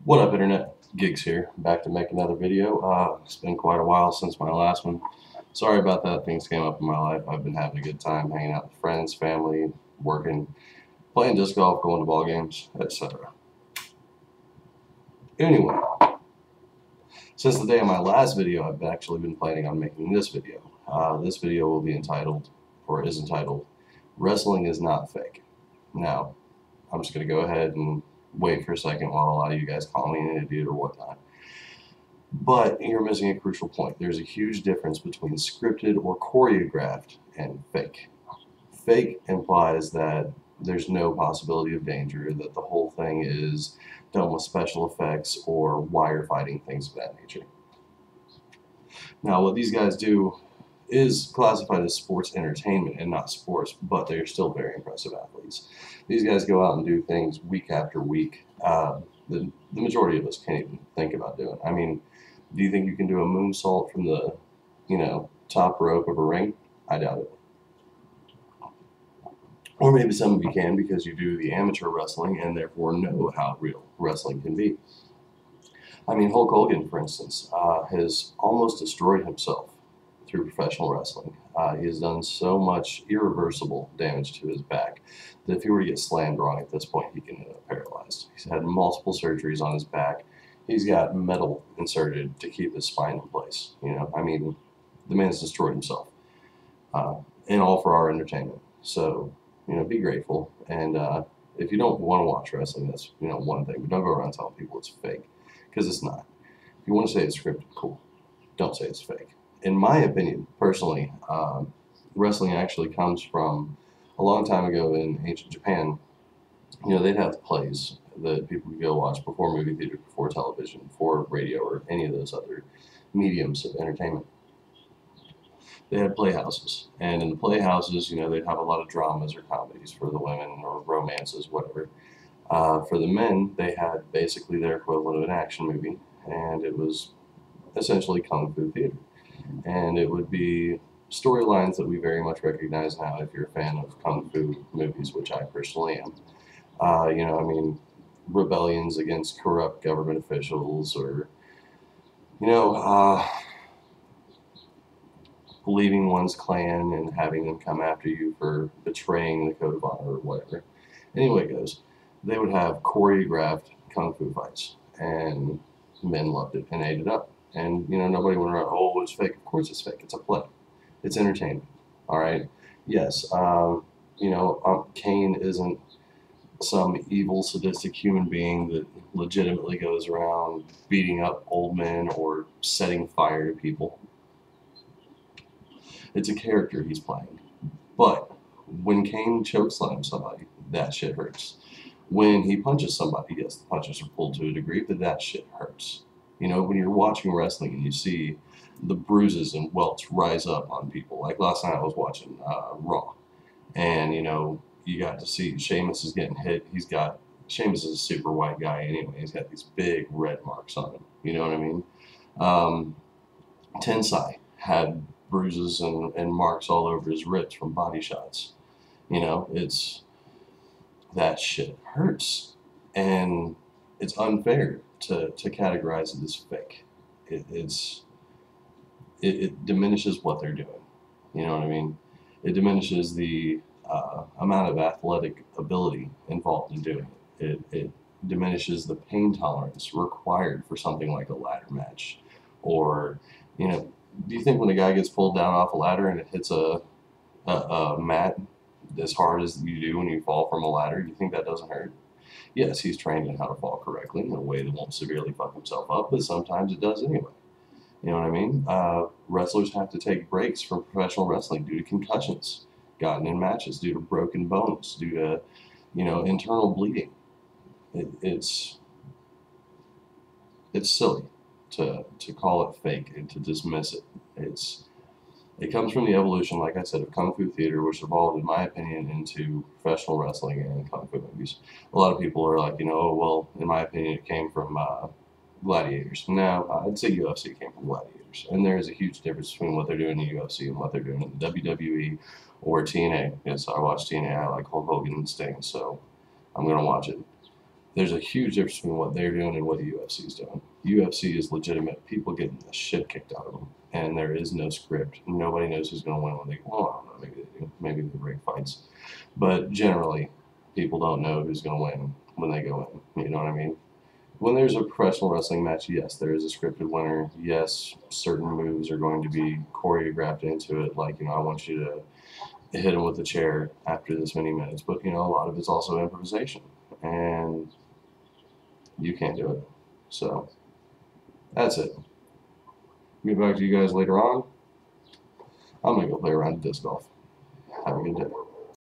What up, Internet? Gigs here, back to make another video. It's been quite a while since my last one. Sorry about that. Things came up in my life. I've been having a good time hanging out with friends, family, working, playing disc golf, going to ball games, etc. Anyway, since the day of my last video, I've actually been planning on making this video. This video will be entitled, or is entitled, Wrestling is Not Fake. Now, I'm just going to go ahead and wait for a second while a lot of you guys call me an idiot or whatnot. But you're missing a crucial point. There's a huge difference between scripted or choreographed and fake. Fake implies that there's no possibility of danger, that the whole thing is done with special effects or wire fighting, things of that nature. Now, what these guys do is classified as sports entertainment and not sports, but they're still very impressive athletes. These guys go out and do things week after week. The majority of us can't even think about doing. I mean, do you think you can do a moonsault from the, top rope of a ring? I doubt it. Or maybe some of you can because you do the amateur wrestling and therefore know how real wrestling can be. I mean, Hulk Hogan, for instance, has almost destroyed himself through professional wrestling. He has done so much irreversible damage to his back that if he were to get slammed wrong at this point, he can end up paralyzed. He's had multiple surgeries on his back. He's got metal inserted to keep his spine in place. I mean, the man's destroyed himself, and all for our entertainment. So, be grateful. And if you don't want to watch wrestling, that's one thing. But don't go around telling people it's fake, because it's not. If you want to say it's scripted, cool. Don't say it's fake. In my opinion, personally, wrestling actually comes from a long time ago in ancient Japan. They'd have plays that people could go watch before movie theater, before television, before radio, or any of those other mediums of entertainment. They had playhouses, and in the playhouses, they'd have a lot of dramas or comedies for the women, or romances, whatever. For the men, they had basically their equivalent of an action movie, and it was essentially kung fu theater. And it would be storylines that we very much recognize now if you're a fan of kung fu movies, which I personally am. Rebellions against corrupt government officials, or, leaving one's clan and having them come after you for betraying the code of honor or whatever. Anyway it goes, they would have choreographed kung fu fights, and men loved it and ate it up. And, nobody went around, oh, it's fake. Of course it's fake. It's a play. It's entertainment. All right? Yes, Kane isn't some evil, sadistic human being that legitimately goes around beating up old men or setting fire to people. It's a character he's playing. But when Kane chokeslam somebody, that shit hurts. When he punches somebody, yes, the punches are pulled to a degree, but that shit hurts. When you're watching wrestling and you see the bruises and welts rise up on people. Like last night I was watching Raw, and, you got to see Sheamus is getting hit. Sheamus is a super white guy anyway. He's got these big red marks on him. You know what I mean? Tensai had bruises and marks all over his ribs from body shots. That shit hurts. And it's unfair to categorize it as fake. It diminishes what they're doing. You know what I mean? It diminishes the amount of athletic ability involved in doing it. It diminishes the pain tolerance required for something like a ladder match. Or, do you think when a guy gets pulled down off a ladder and it hits a mat as hard as you do when you fall from a ladder, do you think that doesn't hurt? Yes, he's trained in how to fall correctly in a way that won't severely fuck himself up, but sometimes it does anyway. You know what I mean? Wrestlers have to take breaks from professional wrestling due to concussions gotten in matches, due to broken bones, due to, internal bleeding. It's silly to call it fake and to dismiss it. It comes from the evolution, like I said, of kung fu theater, which evolved, in my opinion, into professional wrestling and kung fu movies. A lot of people are like, oh, well, in my opinion, it came from gladiators. No, I'd say UFC came from gladiators. And there is a huge difference between what they're doing in the UFC and what they're doing in the WWE or TNA. Yes, I watch TNA. I like Hulk Hogan and Sting, so I'm going to watch it. There's a huge difference between what they're doing and what the UFC is doing. UFC is legitimate people getting the shit kicked out of them, and there is no script. Nobody knows who's going to win when they. Well, I don't know. Maybe they do. Maybe they break fights, but generally, people don't know who's going to win when they go in. You know what I mean? When there's a professional wrestling match, yes, there is a scripted winner. Yes, certain moves are going to be choreographed into it. Like, I want you to hit him with the chair after this many minutes. But, a lot of it's also improvisation. And you can't do it. So, that's it. Get back to you guys later on. I'm going to go play around disc golf. Have a good day.